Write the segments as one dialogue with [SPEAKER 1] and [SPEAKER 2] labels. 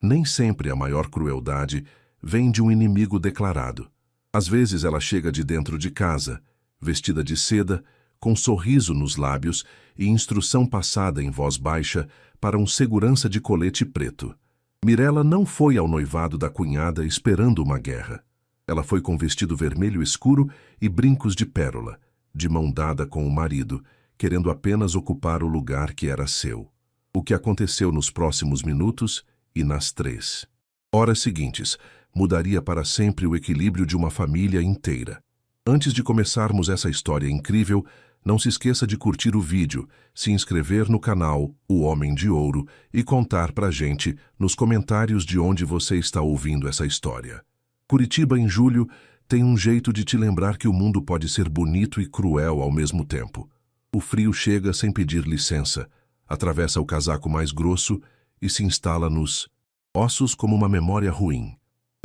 [SPEAKER 1] Nem sempre a maior crueldade vem de um inimigo declarado. Às vezes ela chega de dentro de casa, vestida de seda, com sorriso nos lábios e instrução passada em voz baixa para um segurança de colete preto. Mirella não foi ao noivado da cunhada esperando uma guerra. Ela foi com vestido vermelho escuro e brincos de pérola, de mão dada com o marido, querendo apenas ocupar o lugar que era seu. O que aconteceu nos próximos minutos e nas 3 horas seguintes mudaria para sempre o equilíbrio de uma família inteira. Antes de começarmos essa história incrível, não se esqueça de curtir o vídeo, se inscrever no canal O Homem de Ouro e contar pra gente nos comentários de onde você está ouvindo essa história. Curitiba em julho tem um jeito de te lembrar que o mundo pode ser bonito e cruel ao mesmo tempo. O frio chega sem pedir licença, atravessa o casaco mais grosso e se instala nos ossos como uma memória ruim.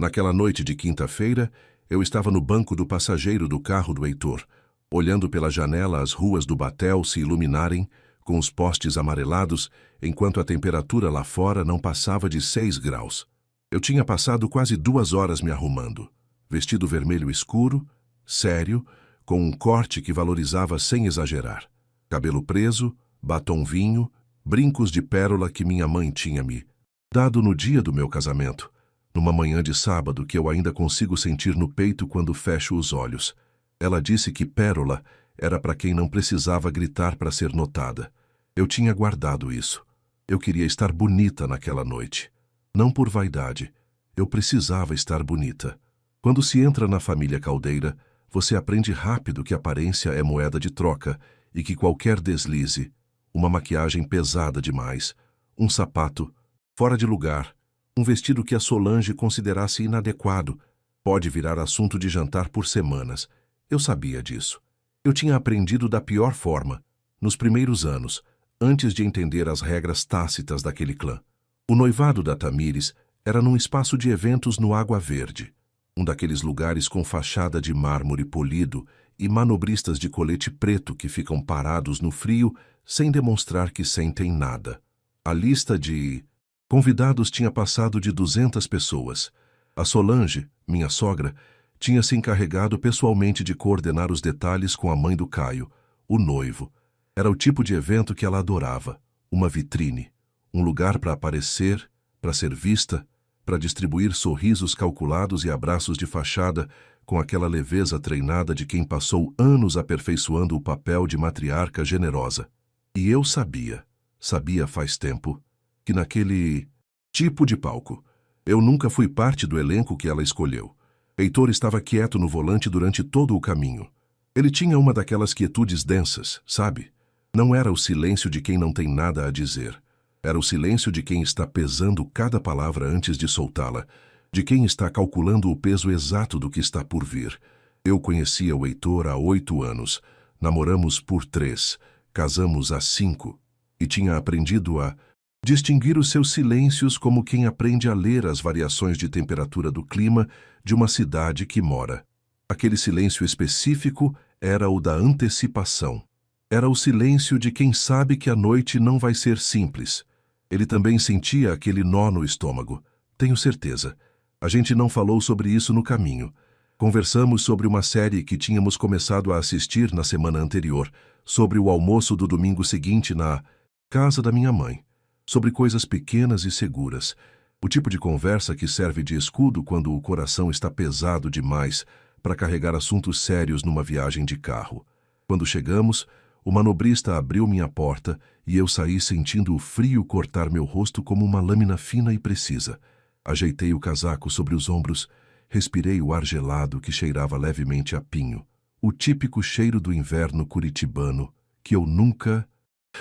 [SPEAKER 1] Naquela noite de quinta-feira, eu estava no banco do passageiro do carro do Heitor, olhando pela janela as ruas do Batel se iluminarem com os postes amarelados, enquanto a temperatura lá fora não passava de 6 graus. Eu tinha passado quase 2 horas me arrumando, vestido vermelho escuro, sério, com um corte que valorizava sem exagerar. Cabelo preso, batom vinho, brincos de pérola que minha mãe tinha me dado no dia do meu casamento, numa manhã de sábado que eu ainda consigo sentir no peito quando fecho os olhos. Ela disse que pérola era para quem não precisava gritar para ser notada. Eu tinha guardado isso. Eu queria estar bonita naquela noite. Não por vaidade. Eu precisava estar bonita. Quando se entra na família Caldeira, você aprende rápido que aparência é moeda de troca e que qualquer deslize, uma maquiagem pesada demais, um sapato fora de lugar, um vestido que a Solange considerasse inadequado, pode virar assunto de jantar por semanas. Eu sabia disso. Eu tinha aprendido da pior forma, nos primeiros anos, antes de entender as regras tácitas daquele clã. O noivado da Tamires era num espaço de eventos no Água Verde, um daqueles lugares com fachada de mármore polido e manobristas de colete preto que ficam parados no frio sem demonstrar que sentem nada. A lista de convidados tinha passado de 200 pessoas. A Solange, minha sogra, tinha se encarregado pessoalmente de coordenar os detalhes com a mãe do Caio, o noivo. Era o tipo de evento que ela adorava, uma vitrine, um lugar para aparecer, para ser vista, para distribuir sorrisos calculados e abraços de fachada com aquela leveza treinada de quem passou anos aperfeiçoando o papel de matriarca generosa. E eu sabia faz tempo, que naquele tipo de palco, eu nunca fui parte do elenco que ela escolheu. Heitor estava quieto no volante durante todo o caminho. Ele tinha uma daquelas quietudes densas, sabe? Não era o silêncio de quem não tem nada a dizer. Era o silêncio de quem está pesando cada palavra antes de soltá-la, de quem está calculando o peso exato do que está por vir. Eu conhecia o Heitor há 8 anos, namoramos por 3, casamos há 5, e tinha aprendido a distinguir os seus silêncios como quem aprende a ler as variações de temperatura do clima de uma cidade que mora. Aquele silêncio específico era o da antecipação. Era o silêncio de quem sabe que a noite não vai ser simples. Ele também sentia aquele nó no estômago. Tenho certeza. A gente não falou sobre isso no caminho. Conversamos sobre uma série que tínhamos começado a assistir na semana anterior, sobre o almoço do domingo seguinte na casa da minha mãe. Sobre coisas pequenas e seguras. O tipo de conversa que serve de escudo quando o coração está pesado demais para carregar assuntos sérios numa viagem de carro. Quando chegamos, o manobrista abriu minha porta e eu saí sentindo o frio cortar meu rosto como uma lâmina fina e precisa. Ajeitei o casaco sobre os ombros, respirei o ar gelado que cheirava levemente a pinho, o típico cheiro do inverno curitibano que eu nunca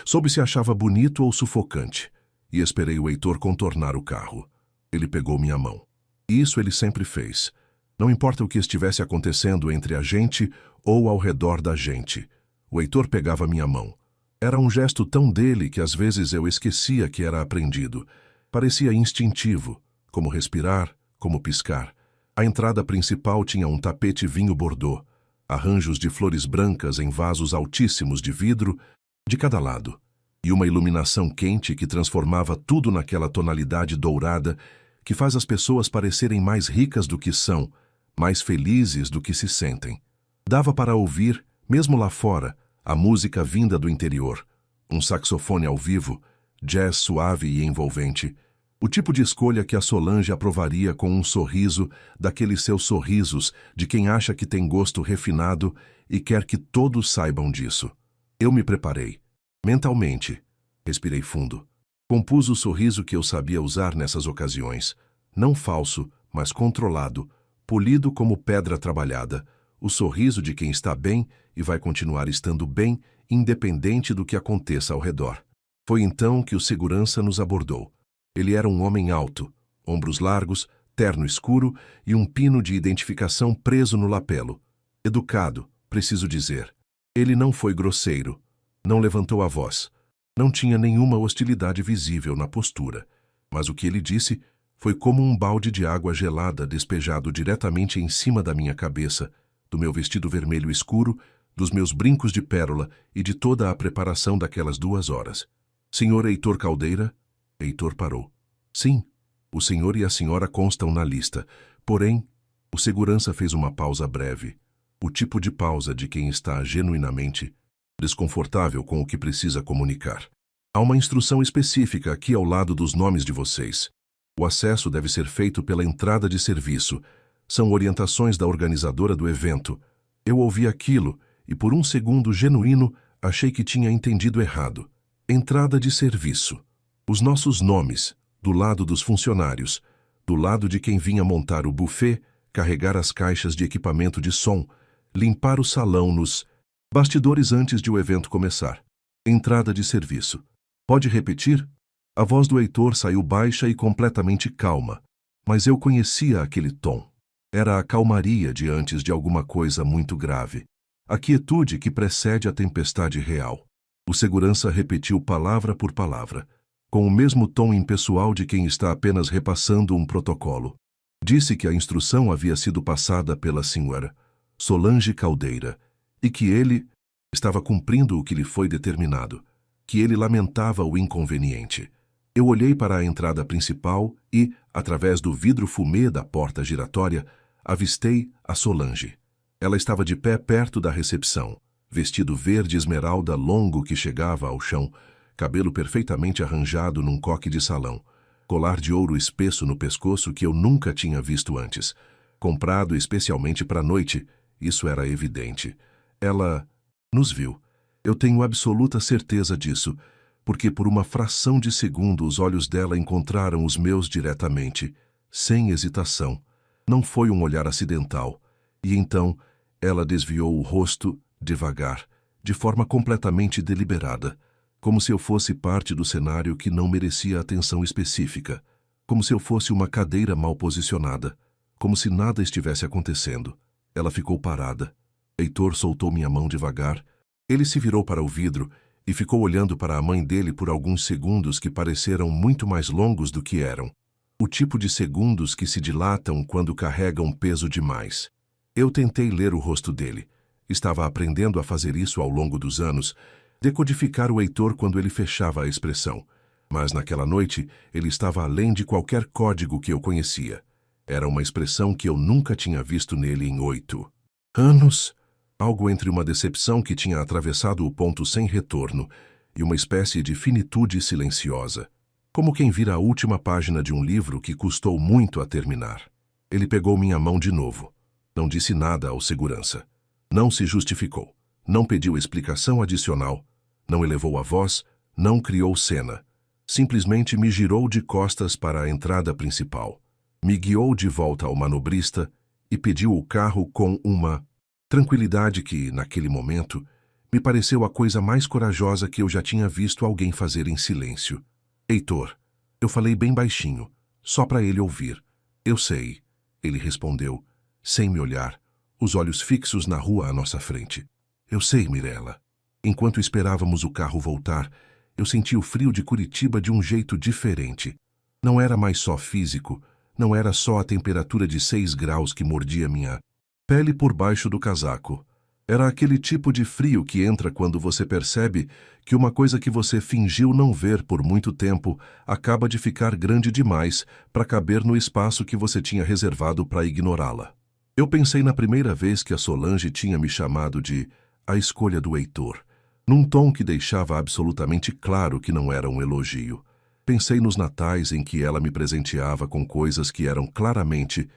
[SPEAKER 1] soube se achava bonito ou sufocante. E esperei o Heitor contornar o carro. Ele pegou minha mão. Isso ele sempre fez. Não importa o que estivesse acontecendo entre a gente ou ao redor da gente. O Heitor pegava minha mão. Era um gesto tão dele que às vezes eu esquecia que era aprendido. Parecia instintivo, como respirar, como piscar. A entrada principal tinha um tapete vinho bordô, arranjos de flores brancas em vasos altíssimos de vidro de cada lado, e uma iluminação quente que transformava tudo naquela tonalidade dourada que faz as pessoas parecerem mais ricas do que são, mais felizes do que se sentem. Dava para ouvir, mesmo lá fora, a música vinda do interior, um saxofone ao vivo, jazz suave e envolvente, o tipo de escolha que a Solange aprovaria com um sorriso, daqueles seus sorrisos de quem acha que tem gosto refinado e quer que todos saibam disso. Eu me preparei. Mentalmente. Respirei fundo. Compus o sorriso que eu sabia usar nessas ocasiões. Não falso, mas controlado, polido como pedra trabalhada. O sorriso de quem está bem e vai continuar estando bem, independente do que aconteça ao redor. Foi então que o segurança nos abordou. Ele era um homem alto, ombros largos, terno escuro e um pino de identificação preso no lapelo. Educado, preciso dizer. Ele não foi grosseiro. Não levantou a voz. Não tinha nenhuma hostilidade visível na postura. Mas o que ele disse foi como um balde de água gelada despejado diretamente em cima da minha cabeça, do meu vestido vermelho escuro, dos meus brincos de pérola e de toda a preparação daquelas 2 horas. Senhor Heitor Caldeira? Heitor parou. Sim, o senhor e a senhora constam na lista. Porém, o segurança fez uma pausa breve. O tipo de pausa de quem está genuinamente desconfortável com o que precisa comunicar. Há uma instrução específica aqui ao lado dos nomes de vocês. O acesso deve ser feito pela entrada de serviço. São orientações da organizadora do evento. Eu ouvi aquilo e por um segundo genuíno achei que tinha entendido errado. Entrada de serviço. Os nossos nomes, do lado dos funcionários, do lado de quem vinha montar o buffet, carregar as caixas de equipamento de som, limpar o salão nos bastidores antes de o evento começar. Entrada de serviço. Pode repetir? A voz do Heitor saiu baixa e completamente calma, mas eu conhecia aquele tom. Era a calmaria de antes de alguma coisa muito grave. A quietude que precede a tempestade real. O segurança repetiu palavra por palavra, com o mesmo tom impessoal de quem está apenas repassando um protocolo. Disse que a instrução havia sido passada pela senhora Solange Caldeira e que ele estava cumprindo o que lhe foi determinado, que ele lamentava o inconveniente. Eu olhei para a entrada principal e, através do vidro fumê da porta giratória, avistei a Solange. Ela estava de pé perto da recepção, vestido verde esmeralda longo que chegava ao chão, cabelo perfeitamente arranjado num coque de salão, colar de ouro espesso no pescoço que eu nunca tinha visto antes, comprado especialmente para a noite, isso era evidente. Ela nos viu. Eu tenho absoluta certeza disso, porque por uma fração de segundo os olhos dela encontraram os meus diretamente, sem hesitação. Não foi um olhar acidental. E então ela desviou o rosto, devagar, de forma completamente deliberada, como se eu fosse parte do cenário que não merecia atenção específica, como se eu fosse uma cadeira mal posicionada, como se nada estivesse acontecendo. Ela ficou parada. Heitor soltou minha mão devagar. Ele se virou para o vidro e ficou olhando para a mãe dele por alguns segundos que pareceram muito mais longos do que eram. O tipo de segundos que se dilatam quando carregam peso demais. Eu tentei ler o rosto dele. Estava aprendendo a fazer isso ao longo dos anos, decodificar o Heitor quando ele fechava a expressão. Mas naquela noite ele estava além de qualquer código que eu conhecia. Era uma expressão que eu nunca tinha visto nele em 8 anos. Algo entre uma decepção que tinha atravessado o ponto sem retorno e uma espécie de finitude silenciosa. Como quem vira a última página de um livro que custou muito a terminar. Ele pegou minha mão de novo. Não disse nada ao segurança. Não se justificou. Não pediu explicação adicional. Não elevou a voz. Não criou cena. Simplesmente me girou de costas para a entrada principal. Me guiou de volta ao manobrista e pediu o carro com uma tranquilidade que, naquele momento, me pareceu a coisa mais corajosa que eu já tinha visto alguém fazer em silêncio. Heitor, eu falei bem baixinho, só para ele ouvir. Eu sei, ele respondeu, sem me olhar, os olhos fixos na rua à nossa frente. Eu sei, Mirella. Enquanto esperávamos o carro voltar, eu senti o frio de Curitiba de um jeito diferente. Não era mais só físico, não era só a temperatura de 6 graus que mordia minha pele por baixo do casaco. Era aquele tipo de frio que entra quando você percebe que uma coisa que você fingiu não ver por muito tempo acaba de ficar grande demais para caber no espaço que você tinha reservado para ignorá-la. Eu pensei na primeira vez que a Solange tinha me chamado de a escolha do Heitor, num tom que deixava absolutamente claro que não era um elogio. Pensei nos natais em que ela me presenteava com coisas que eram claramente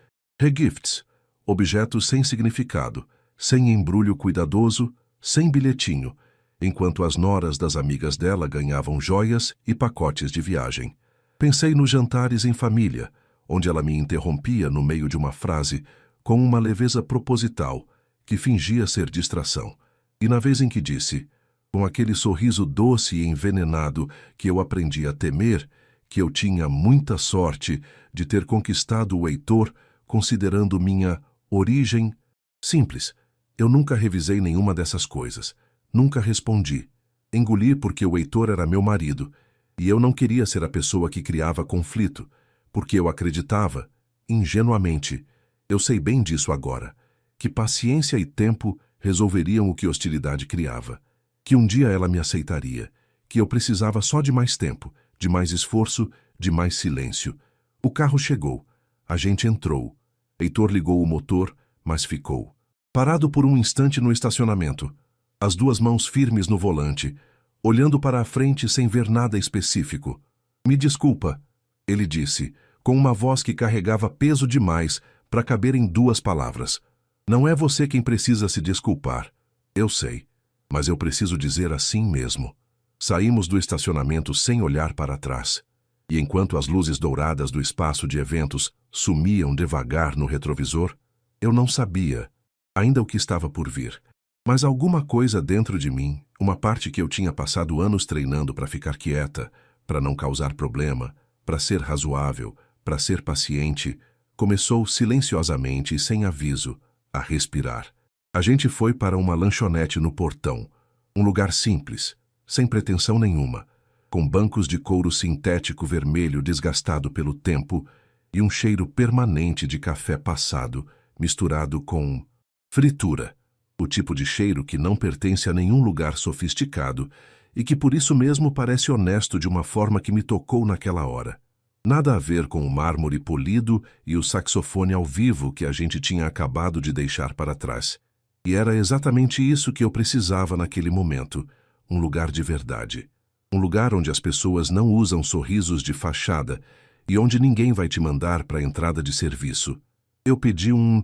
[SPEAKER 1] regifts, objetos sem significado, sem embrulho cuidadoso, sem bilhetinho, enquanto as noras das amigas dela ganhavam joias e pacotes de viagem. Pensei nos jantares em família, onde ela me interrompia no meio de uma frase com uma leveza proposital, que fingia ser distração, e na vez em que disse, com aquele sorriso doce e envenenado que eu aprendi a temer, que eu tinha muita sorte de ter conquistado o Heitor considerando minha origem simples. Eu nunca revisei nenhuma dessas coisas. Nunca respondi. Engoli porque o Heitor era meu marido, e eu não queria ser a pessoa que criava conflito, porque eu acreditava, ingenuamente, eu sei bem disso agora, que paciência e tempo resolveriam o que hostilidade criava, que um dia ela me aceitaria, que eu precisava só de mais tempo, de mais esforço, de mais silêncio. O carro chegou. A gente entrou. Heitor ligou o motor, mas ficou parado por um instante no estacionamento, as duas mãos firmes no volante, olhando para a frente sem ver nada específico. Me desculpa, ele disse, com uma voz que carregava peso demais para caber em duas palavras. Não é você quem precisa se desculpar. Eu sei, mas eu preciso dizer assim mesmo. Saímos do estacionamento sem olhar para trás, e enquanto as luzes douradas do espaço de eventos sumiam devagar no retrovisor, eu não sabia ainda o que estava por vir. Mas alguma coisa dentro de mim, uma parte que eu tinha passado anos treinando para ficar quieta, para não causar problema, para ser razoável, para ser paciente, começou silenciosamente e sem aviso a respirar. A gente foi para uma lanchonete no portão, um lugar simples, sem pretensão nenhuma, com bancos de couro sintético vermelho desgastado pelo tempo e um cheiro permanente de café passado, misturado com fritura, o tipo de cheiro que não pertence a nenhum lugar sofisticado e que por isso mesmo parece honesto de uma forma que me tocou naquela hora. Nada a ver com o mármore polido e o saxofone ao vivo que a gente tinha acabado de deixar para trás. E era exatamente isso que eu precisava naquele momento, um lugar de verdade. Um lugar onde as pessoas não usam sorrisos de fachada e onde ninguém vai te mandar para a entrada de serviço. Eu pedi um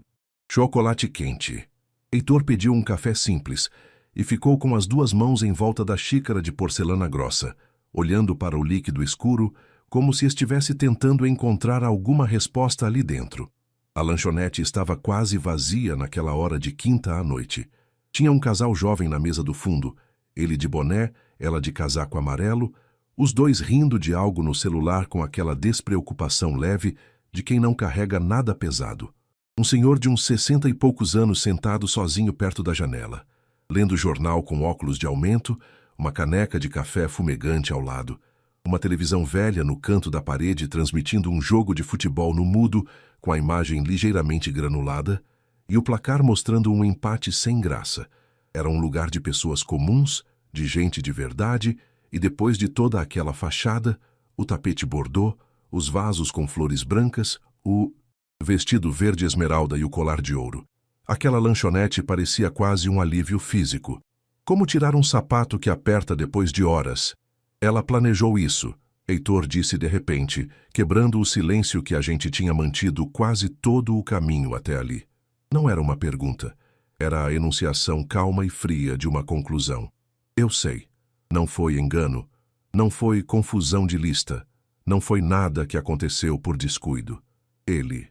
[SPEAKER 1] chocolate quente. Heitor pediu um café simples e ficou com as duas mãos em volta da xícara de porcelana grossa, olhando para o líquido escuro como se estivesse tentando encontrar alguma resposta ali dentro. A lanchonete estava quase vazia naquela hora de quinta à noite. Tinha um casal jovem na mesa do fundo, ele de boné, ela de casaco amarelo, os dois rindo de algo no celular com aquela despreocupação leve de quem não carrega nada pesado. Um senhor de uns 60 e poucos anos sentado sozinho perto da janela, lendo jornal com óculos de aumento, uma caneca de café fumegante ao lado, uma televisão velha no canto da parede transmitindo um jogo de futebol no mudo com a imagem ligeiramente granulada e o placar mostrando um empate sem graça. Era um lugar de pessoas comuns, de gente de verdade, e depois de toda aquela fachada, o tapete bordô, os vasos com flores brancas, o vestido verde esmeralda e o colar de ouro. Aquela lanchonete parecia quase um alívio físico. Como tirar um sapato que aperta depois de horas? Ela planejou isso, Heitor disse de repente, quebrando o silêncio que a gente tinha mantido quase todo o caminho até ali. Não era uma pergunta. Era a enunciação calma e fria de uma conclusão. Eu sei. Não foi engano. Não foi confusão de lista. Não foi nada que aconteceu por descuido. Ele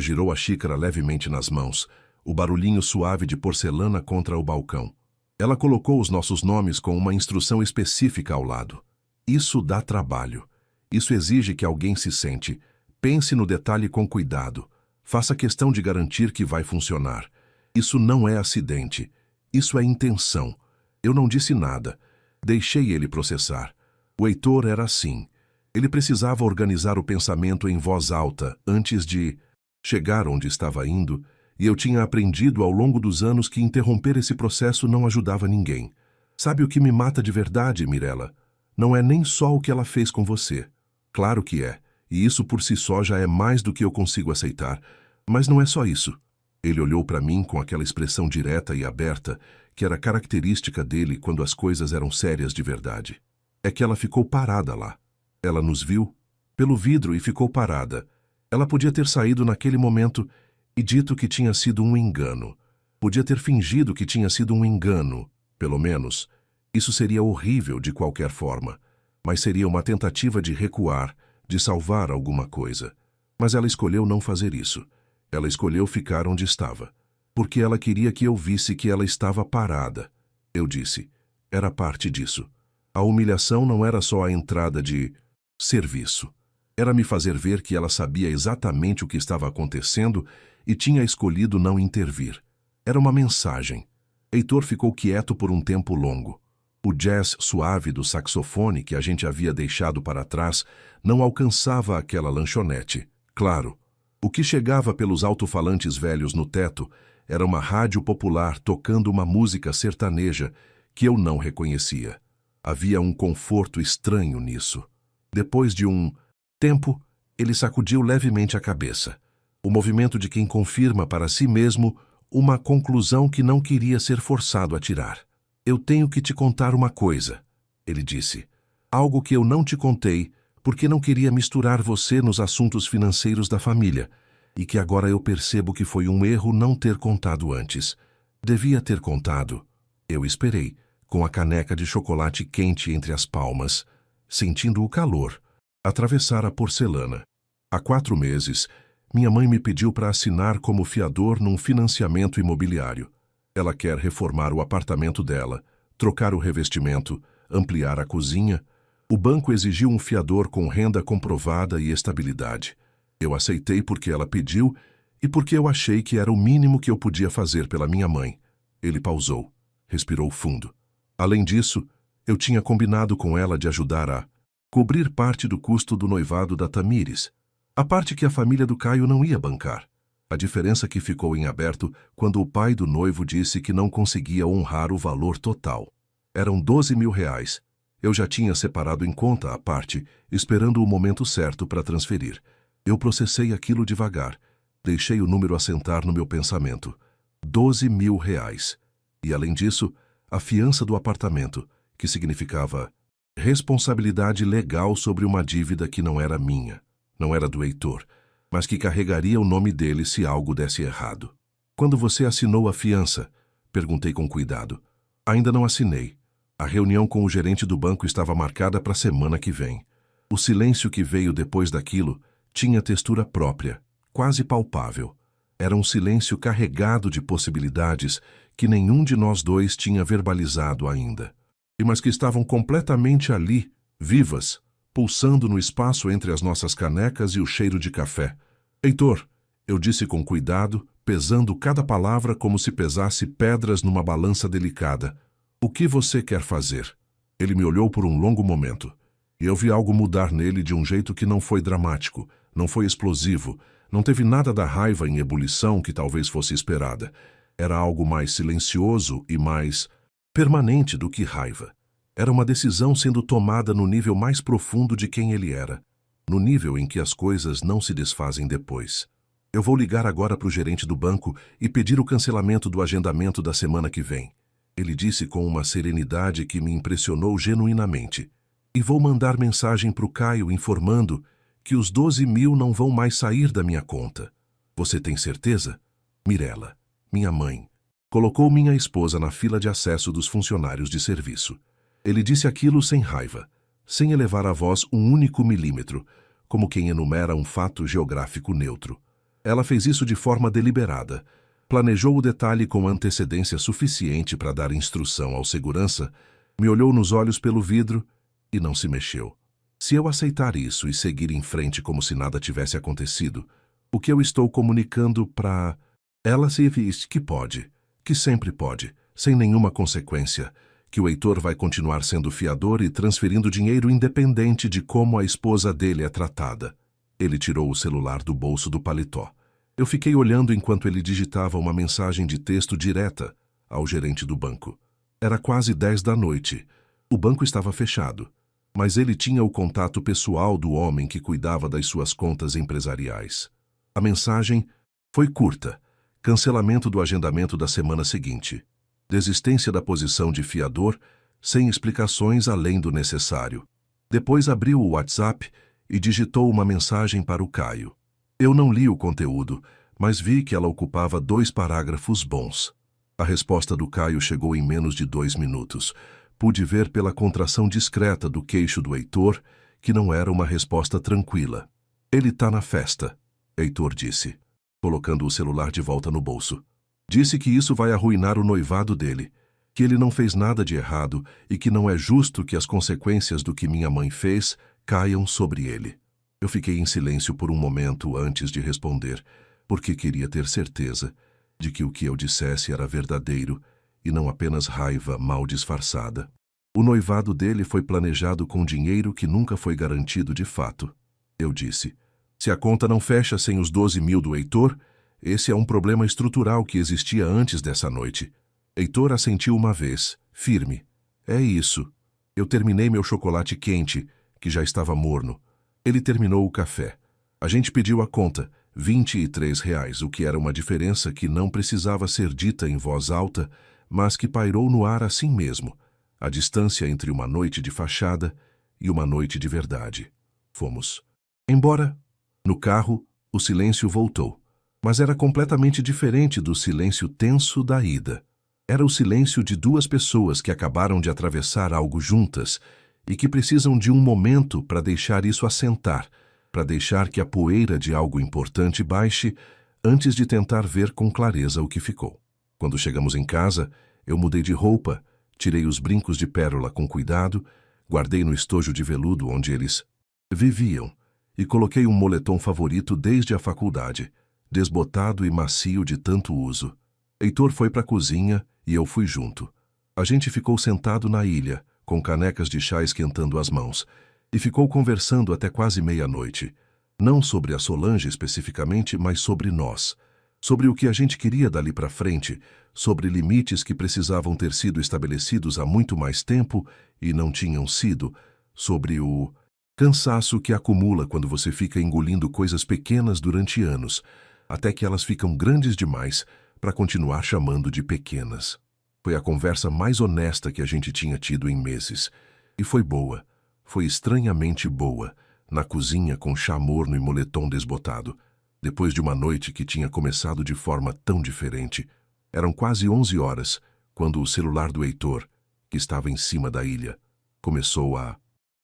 [SPEAKER 1] girou a xícara levemente nas mãos, o barulhinho suave de porcelana contra o balcão. Ela colocou os nossos nomes com uma instrução específica ao lado. Isso dá trabalho. Isso exige que alguém se sente. Pense no detalhe com cuidado. Faça questão de garantir que vai funcionar. Isso não é acidente. Isso é intenção. Eu não disse nada. Deixei ele processar. O Heitor era assim. Ele precisava organizar o pensamento em voz alta antes de chegar onde estava indo e eu tinha aprendido ao longo dos anos que interromper esse processo não ajudava ninguém. Sabe o que me mata de verdade, Mirella? Não é nem só o que ela fez com você. Claro que é, e isso por si só já é mais do que eu consigo aceitar. Mas não é só isso. Ele olhou para mim com aquela expressão direta e aberta que era característica dele quando as coisas eram sérias de verdade. É que ela ficou parada lá. Ela nos viu pelo vidro e ficou parada. Ela podia ter saído naquele momento e dito que tinha sido um engano. Podia ter fingido que tinha sido um engano, pelo menos. Isso seria horrível de qualquer forma, mas seria uma tentativa de recuar, de salvar alguma coisa. Mas ela escolheu não fazer isso. Ela escolheu ficar onde estava, porque ela queria que eu visse que ela estava parada. Eu disse, era parte disso. A humilhação não era só a entrada de serviço. Era me fazer ver que ela sabia exatamente o que estava acontecendo e tinha escolhido não intervir. Era uma mensagem. Heitor ficou quieto por um tempo longo. O jazz suave do saxofone que a gente havia deixado para trás não alcançava aquela lanchonete. Claro, o que chegava pelos alto-falantes velhos no teto era uma rádio popular tocando uma música sertaneja que eu não reconhecia. Havia um conforto estranho nisso. Depois de um tempo, ele sacudiu levemente a cabeça. O movimento de quem confirma para si mesmo uma conclusão que não queria ser forçado a tirar. Eu tenho que te contar uma coisa, ele disse. Algo que eu não te contei, porque não queria misturar você nos assuntos financeiros da família, e que agora eu percebo que foi um erro não ter contado antes. Devia ter contado. Eu esperei, com a caneca de chocolate quente entre as palmas, sentindo o calor, atravessar a porcelana. Há 4 meses, minha mãe me pediu para assinar como fiador num financiamento imobiliário. Ela quer reformar o apartamento dela, trocar o revestimento, ampliar a cozinha. O banco exigiu um fiador com renda comprovada e estabilidade. Eu aceitei porque ela pediu e porque eu achei que era o mínimo que eu podia fazer pela minha mãe. Ele pausou, respirou fundo. Além disso, eu tinha combinado com ela de ajudar a cobrir parte do custo do noivado da Tamires, a parte que a família do Caio não ia bancar. A diferença que ficou em aberto quando o pai do noivo disse que não conseguia honrar o valor total. Eram 12 mil reais. Eu já tinha separado em conta a parte, esperando o momento certo para transferir. Eu processei aquilo devagar. Deixei o número assentar no meu pensamento. 12 mil reais. E, além disso, a fiança do apartamento, que significava responsabilidade legal sobre uma dívida que não era minha, não era do Heitor, mas que carregaria o nome dele se algo desse errado. Quando você assinou a fiança? Perguntei com cuidado. Ainda não assinei. A reunião com o gerente do banco estava marcada para a semana que vem. O silêncio que veio depois daquilo tinha textura própria, quase palpável. Era um silêncio carregado de possibilidades que nenhum de nós dois tinha verbalizado ainda, mas que estavam completamente ali, vivas, pulsando no espaço entre as nossas canecas e o cheiro de café. Heitor, eu disse com cuidado, pesando cada palavra como se pesasse pedras numa balança delicada. O que você quer fazer? Ele me olhou por um longo momento, e eu vi algo mudar nele de um jeito que não foi dramático, não foi explosivo, não teve nada da raiva em ebulição que talvez fosse esperada. Era algo mais silencioso e mais permanente do que raiva. Era uma decisão sendo tomada no nível mais profundo de quem ele era, no nível em que as coisas não se desfazem depois. Eu vou ligar agora para o gerente do banco e pedir o cancelamento do agendamento da semana que vem. Ele disse com uma serenidade que me impressionou genuinamente. E vou mandar mensagem para o Caio informando que os 12 mil não vão mais sair da minha conta. Você tem certeza? Mirella, minha mãe, colocou minha esposa na fila de acesso dos funcionários de serviço. Ele disse aquilo sem raiva, sem elevar a voz um único milímetro, como quem enumera um fato geográfico neutro. Ela fez isso de forma deliberada. Planejou o detalhe com antecedência suficiente para dar instrução ao segurança, me olhou nos olhos pelo vidro e não se mexeu. Se eu aceitar isso e seguir em frente como se nada tivesse acontecido, o que eu estou comunicando para ela se diz que pode, que sempre pode, sem nenhuma consequência, que o Heitor vai continuar sendo fiador e transferindo dinheiro independente de como a esposa dele é tratada. Ele tirou o celular do bolso do paletó. Eu fiquei olhando enquanto ele digitava uma mensagem de texto direta ao gerente do banco. Era quase 10 da noite. O banco estava fechado, mas ele tinha o contato pessoal do homem que cuidava das suas contas empresariais. A mensagem foi curta: cancelamento do agendamento da semana seguinte. Desistência da posição de fiador, sem explicações além do necessário. Depois abriu o WhatsApp e digitou uma mensagem para o Caio. Eu não li o conteúdo, mas vi que ela ocupava 2 parágrafos bons. A resposta do Caio chegou em menos de 2 minutos. Pude ver pela contração discreta do queixo do Heitor que não era uma resposta tranquila. Ele tá na festa, Heitor disse, colocando o celular de volta no bolso. Disse que isso vai arruinar o noivado dele, que ele não fez nada de errado e que não é justo que as consequências do que minha mãe fez caiam sobre ele. Eu fiquei em silêncio por um momento antes de responder, porque queria ter certeza de que o que eu dissesse era verdadeiro e não apenas raiva mal disfarçada. O noivado dele foi planejado com dinheiro que nunca foi garantido de fato. Eu disse, se a conta não fecha sem os 12 mil do Heitor, esse é um problema estrutural que existia antes dessa noite. Heitor assentiu uma vez, firme. É isso. Eu terminei meu chocolate quente, que já estava morno. Ele terminou o café. A gente pediu a conta, R$ 23, o que era uma diferença que não precisava ser dita em voz alta, mas que pairou no ar assim mesmo, a distância entre uma noite de fachada e uma noite de verdade. Fomos embora. No carro, o silêncio voltou, mas era completamente diferente do silêncio tenso da ida. Era o silêncio de 2 pessoas que acabaram de atravessar algo juntas e que precisam de um momento para deixar isso assentar, para deixar que a poeira de algo importante baixe antes de tentar ver com clareza o que ficou. Quando chegamos em casa, eu mudei de roupa, tirei os brincos de pérola com cuidado, guardei no estojo de veludo onde eles viviam e coloquei um moletom favorito desde a faculdade, desbotado e macio de tanto uso. Heitor foi para a cozinha e eu fui junto. A gente ficou sentado na ilha, com canecas de chá esquentando as mãos, e ficou conversando até quase meia-noite. Não sobre a Solange especificamente, mas sobre nós. Sobre o que a gente queria dali para frente, sobre limites que precisavam ter sido estabelecidos há muito mais tempo e não tinham sido, sobre o cansaço que acumula quando você fica engolindo coisas pequenas durante anos, até que elas ficam grandes demais para continuar chamando de pequenas. Foi a conversa mais honesta que a gente tinha tido em meses. E foi boa, foi estranhamente boa, na cozinha com chá morno e moletom desbotado, depois de uma noite que tinha começado de forma tão diferente. Eram quase 11 horas, quando o celular do Heitor, que estava em cima da ilha, começou a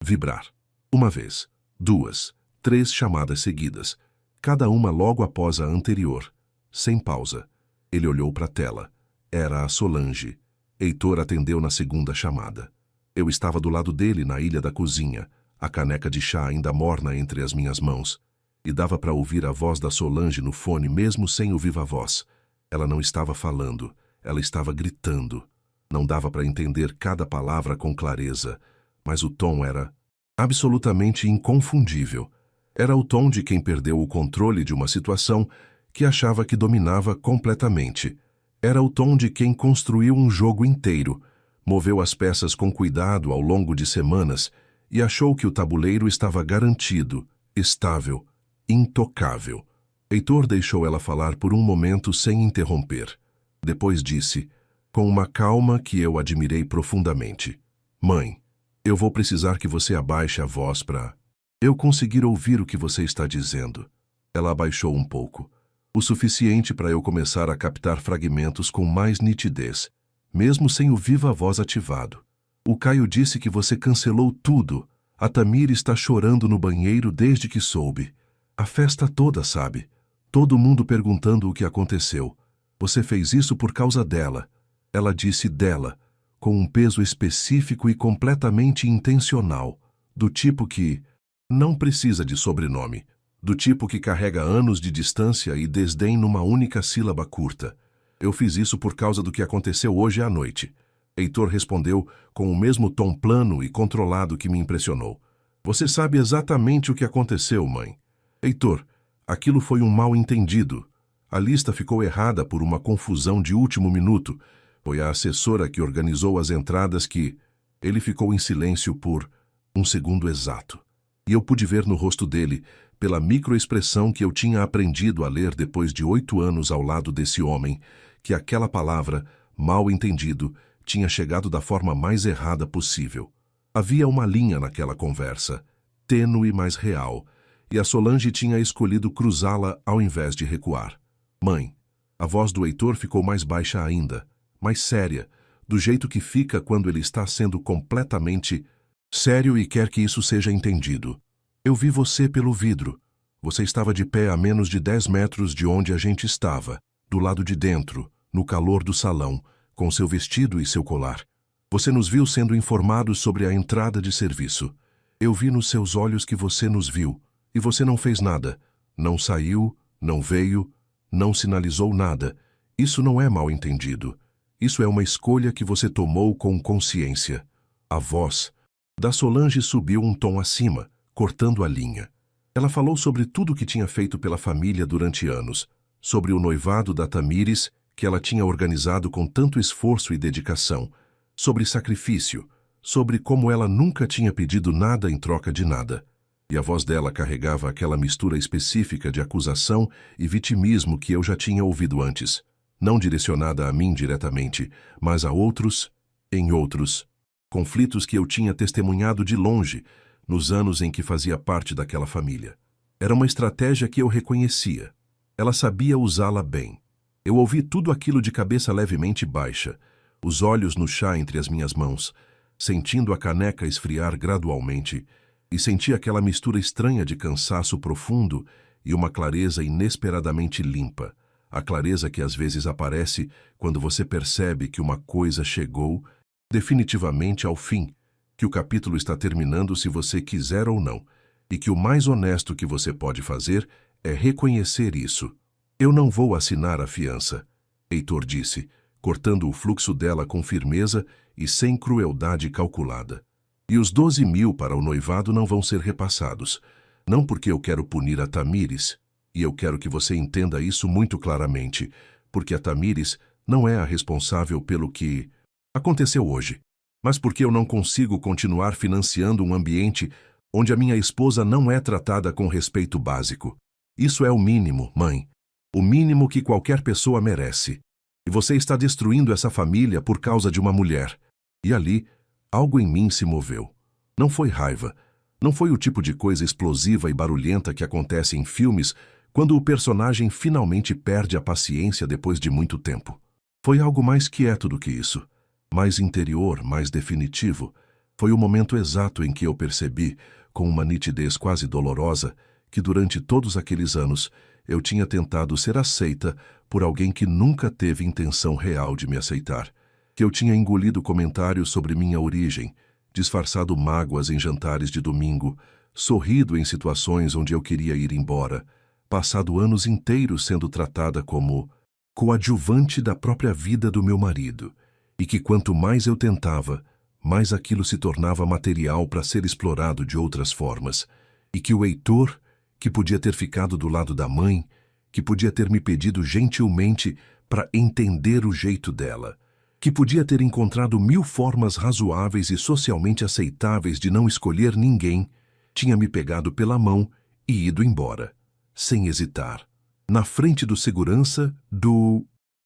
[SPEAKER 1] vibrar. 1 vez, 2, 3 chamadas seguidas, cada uma logo após a anterior, sem pausa. Ele olhou para a tela. Era a Solange. Heitor atendeu na segunda chamada. Eu estava do lado dele na ilha da cozinha, a caneca de chá ainda morna entre as minhas mãos, e dava para ouvir a voz da Solange no fone mesmo sem o viva-voz. Ela não estava falando, ela estava gritando. Não dava para entender cada palavra com clareza, mas o tom era absolutamente inconfundível. Era o tom de quem perdeu o controle de uma situação que achava que dominava completamente. Era o tom de quem construiu um jogo inteiro, moveu as peças com cuidado ao longo de semanas e achou que o tabuleiro estava garantido, estável, intocável. Heitor deixou ela falar por um momento sem interromper. Depois disse, com uma calma que eu admirei profundamente: Mãe, eu vou precisar que você abaixe a voz para eu conseguir ouvir o que você está dizendo. Ela abaixou um pouco, o suficiente para eu começar a captar fragmentos com mais nitidez, mesmo sem o viva-voz ativado. O Caio disse que você cancelou tudo. A Tamir está chorando no banheiro desde que soube. A festa toda, sabe? Todo mundo perguntando o que aconteceu. Você fez isso por causa dela. Ela disse dela, com um peso específico e completamente intencional, do tipo que não precisa de sobrenome, do tipo que carrega anos de distância e desdém numa única sílaba curta. Eu fiz isso por causa do que aconteceu hoje à noite. Heitor respondeu com o mesmo tom plano e controlado que me impressionou. Você sabe exatamente o que aconteceu, mãe. Heitor, aquilo foi um mal-entendido. A lista ficou errada por uma confusão de último minuto. Foi a assessora que organizou as entradas que... Ele ficou em silêncio por um segundo exato. E eu pude ver no rosto dele, pela microexpressão que eu tinha aprendido a ler depois de 8 anos ao lado desse homem, que aquela palavra, mal entendido, tinha chegado da forma mais errada possível. Havia uma linha naquela conversa, tênue mas real, e a Solange tinha escolhido cruzá-la ao invés de recuar. Mãe, a voz do Heitor ficou mais baixa ainda, mais séria, do jeito que fica quando ele está sendo completamente sério e quer que isso seja entendido. Eu vi você pelo vidro. Você estava de pé a menos de 10 metros de onde a gente estava, do lado de dentro, no calor do salão, com seu vestido e seu colar. Você nos viu sendo informados sobre a entrada de serviço. Eu vi nos seus olhos que você nos viu, e você não fez nada. Não saiu, não veio, não sinalizou nada. Isso não é mal entendido. Isso é uma escolha que você tomou com consciência. A voz da Solange subiu um tom acima, cortando a linha. Ela falou sobre tudo o que tinha feito pela família durante anos, sobre o noivado da Tamires, que ela tinha organizado com tanto esforço e dedicação, sobre sacrifício, sobre como ela nunca tinha pedido nada em troca de nada. E a voz dela carregava aquela mistura específica de acusação e vitimismo que eu já tinha ouvido antes, não direcionada a mim diretamente, mas a outros, em outros, conflitos que eu tinha testemunhado de longe, nos anos em que fazia parte daquela família. Era uma estratégia que eu reconhecia. Ela sabia usá-la bem. Eu ouvi tudo aquilo de cabeça levemente baixa, os olhos no chá entre as minhas mãos, sentindo a caneca esfriar gradualmente, e senti aquela mistura estranha de cansaço profundo e uma clareza inesperadamente limpa, a clareza que às vezes aparece quando você percebe que uma coisa chegou definitivamente ao fim, que o capítulo está terminando se você quiser ou não, e que o mais honesto que você pode fazer é reconhecer isso. Eu não vou assinar a fiança, Heitor disse, cortando o fluxo dela com firmeza e sem crueldade calculada. E os 12.000 para o noivado não vão ser repassados, não porque eu quero punir a Tamires, e eu quero que você entenda isso muito claramente, porque a Tamires não é a responsável pelo que aconteceu hoje, mas porque eu não consigo continuar financiando um ambiente onde a minha esposa não é tratada com respeito básico. Isso é o mínimo, mãe. O mínimo que qualquer pessoa merece. E você está destruindo essa família por causa de uma mulher. E ali, algo em mim se moveu. Não foi raiva. Não foi o tipo de coisa explosiva e barulhenta que acontece em filmes quando o personagem finalmente perde a paciência depois de muito tempo. Foi algo mais quieto do que isso. Mais interior, mais definitivo. Foi o momento exato em que eu percebi, com uma nitidez quase dolorosa, que durante todos aqueles anos eu tinha tentado ser aceita por alguém que nunca teve intenção real de me aceitar. Que eu tinha engolido comentários sobre minha origem, disfarçado mágoas em jantares de domingo, sorrido em situações onde eu queria ir embora, passado anos inteiros sendo tratada como coadjuvante da própria vida do meu marido, e que quanto mais eu tentava, mais aquilo se tornava material para ser explorado de outras formas, e que o Heitor, que podia ter ficado do lado da mãe, que podia ter me pedido gentilmente para entender o jeito dela, que podia ter encontrado 1000 formas razoáveis e socialmente aceitáveis de não escolher ninguém, tinha me pegado pela mão e ido embora, sem hesitar, na frente do segurança, do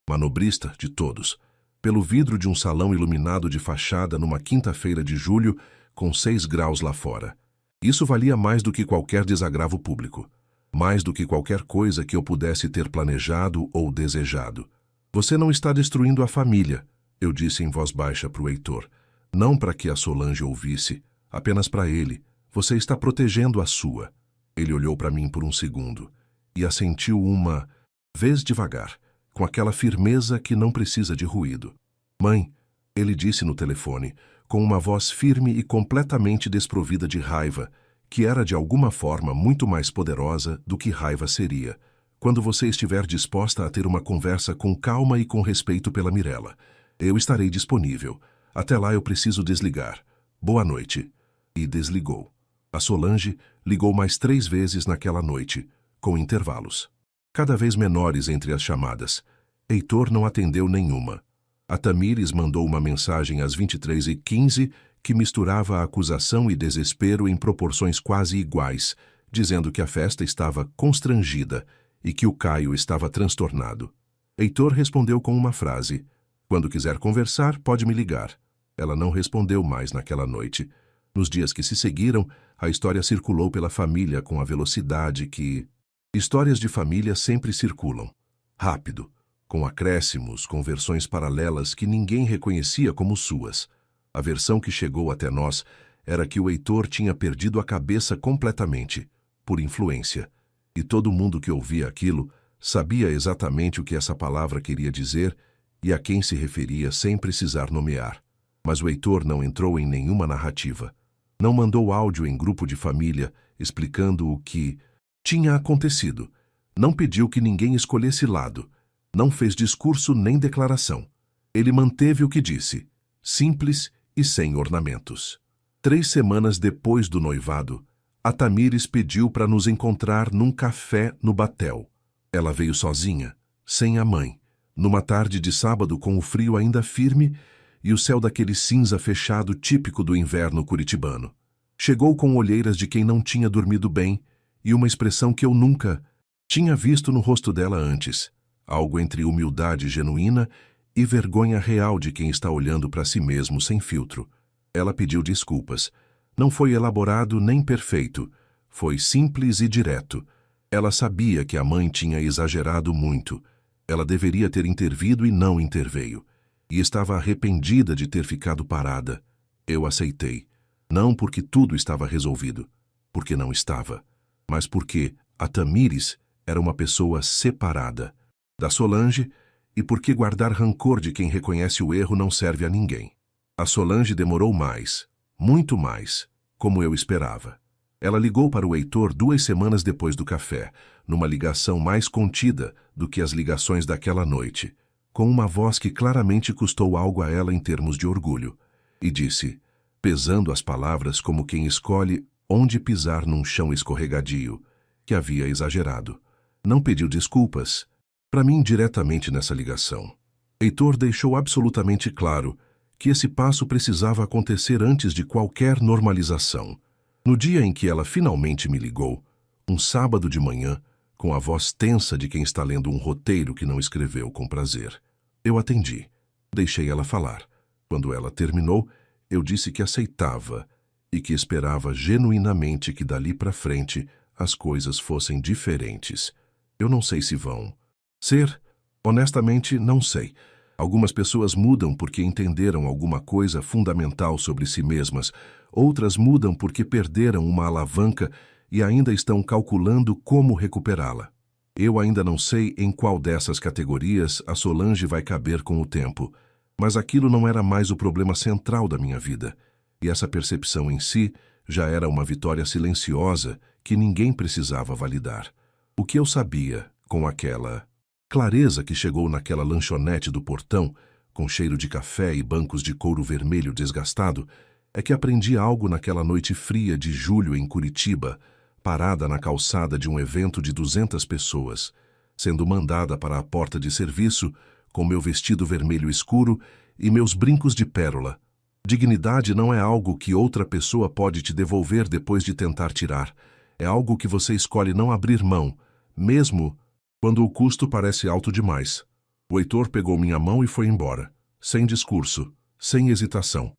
[SPEAKER 1] manobrista de todos, pelo vidro de um salão iluminado de fachada numa quinta-feira de julho, com 6 graus lá fora. Isso valia mais do que qualquer desagravo público, mais do que qualquer coisa que eu pudesse ter planejado ou desejado. Você não está destruindo a família, eu disse em voz baixa para o Heitor, não para que a Solange ouvisse, apenas para ele. Você está protegendo a sua. Ele olhou para mim por um segundo e assentiu uma vez devagar, com aquela firmeza que não precisa de ruído. Mãe, ele disse no telefone, com uma voz firme e completamente desprovida de raiva, que era de alguma forma muito mais poderosa do que raiva seria, quando você estiver disposta a ter uma conversa com calma e com respeito pela Mirella. Eu estarei disponível. Até lá eu preciso desligar. Boa noite. E desligou. A Solange ligou mais 3 vezes naquela noite, com intervalos. cada vez menores entre as chamadas. Heitor não atendeu nenhuma. A Tamires mandou uma mensagem às 23h15 que misturava acusação e desespero em proporções quase iguais, dizendo que a festa estava constrangida e que o Caio estava transtornado. Heitor respondeu com uma frase: "Quando quiser conversar, pode me ligar." Ela não respondeu mais naquela noite. Nos dias que se seguiram, a história circulou pela família com a velocidade que... Histórias de família sempre circulam. Rápido, com acréscimos, com versões paralelas que ninguém reconhecia como suas. A versão que chegou até nós era que o Heitor tinha perdido a cabeça completamente, por influência. E todo mundo que ouvia aquilo sabia exatamente o que essa palavra queria dizer e a quem se referia sem precisar nomear. Mas o Heitor não entrou em nenhuma narrativa. Não mandou áudio em grupo de família explicando o que tinha acontecido. Não pediu que ninguém escolhesse lado. Não fez discurso nem declaração. Ele manteve o que disse, simples e sem ornamentos. 3 semanas depois do noivado, a Tamires pediu para nos encontrar num café no Batel. Ela veio sozinha, sem a mãe, numa tarde de sábado com o frio ainda firme e o céu daquele cinza fechado típico do inverno curitibano. Chegou com olheiras de quem não tinha dormido bem e uma expressão que eu nunca tinha visto no rosto dela antes, algo entre humildade genuína e vergonha real de quem está olhando para si mesmo sem filtro. Ela pediu desculpas. Não foi elaborado nem perfeito, foi simples e direto. Ela sabia que a mãe tinha exagerado muito. Ela deveria ter intervido e não interveio. E estava arrependida de ter ficado parada. Eu aceitei. Não porque tudo estava resolvido, porque não estava, mas porque a Tamires era uma pessoa separada da Solange e porque guardar rancor de quem reconhece o erro não serve a ninguém. A Solange demorou mais, muito mais, como eu esperava. Ela ligou para o Heitor 2 semanas depois do café, numa ligação mais contida do que as ligações daquela noite, com uma voz que claramente custou algo a ela em termos de orgulho, e disse, pesando as palavras como quem escolhe onde pisar num chão escorregadio, que havia exagerado. Não pediu desculpas, para mim diretamente nessa ligação. Heitor deixou absolutamente claro que esse passo precisava acontecer antes de qualquer normalização. No dia em que ela finalmente me ligou, um sábado de manhã, com a voz tensa de quem está lendo um roteiro que não escreveu com prazer, eu atendi. Deixei ela falar. Quando ela terminou, eu disse que aceitava e que esperava genuinamente que dali para frente as coisas fossem diferentes. Eu não sei se vão ser. Honestamente, não sei. Algumas pessoas mudam porque entenderam alguma coisa fundamental sobre si mesmas. Outras mudam porque perderam uma alavanca e ainda estão calculando como recuperá-la. Eu ainda não sei em qual dessas categorias a Solange vai caber com o tempo, mas aquilo não era mais o problema central da minha vida, e essa percepção em si já era uma vitória silenciosa que ninguém precisava validar. O que eu sabia, com aquela clareza que chegou naquela lanchonete do portão, com cheiro de café e bancos de couro vermelho desgastado, é que aprendi algo naquela noite fria de julho em Curitiba, parada na calçada de um evento de 200 pessoas, sendo mandada para a porta de serviço com meu vestido vermelho escuro e meus brincos de pérola. Dignidade não é algo que outra pessoa pode te devolver depois de tentar tirar. É algo que você escolhe não abrir mão, mesmo quando o custo parece alto demais. O Heitor pegou minha mão e foi embora, sem discurso, sem hesitação.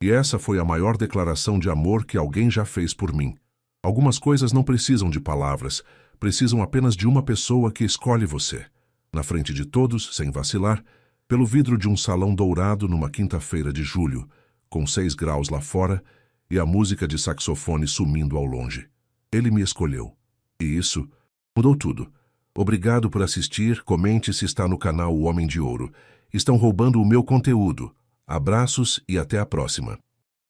[SPEAKER 1] E essa foi a maior declaração de amor que alguém já fez por mim. Algumas coisas não precisam de palavras, precisam apenas de uma pessoa que escolhe você. Na frente de todos, sem vacilar, pelo vidro de um salão dourado numa quinta-feira de julho, com 6 graus lá fora e a música de saxofone sumindo ao longe. Ele me escolheu. E isso mudou tudo. Obrigado por assistir, comente se está no canal O Homem de Ouro. Estão roubando o meu conteúdo. Abraços e até a próxima.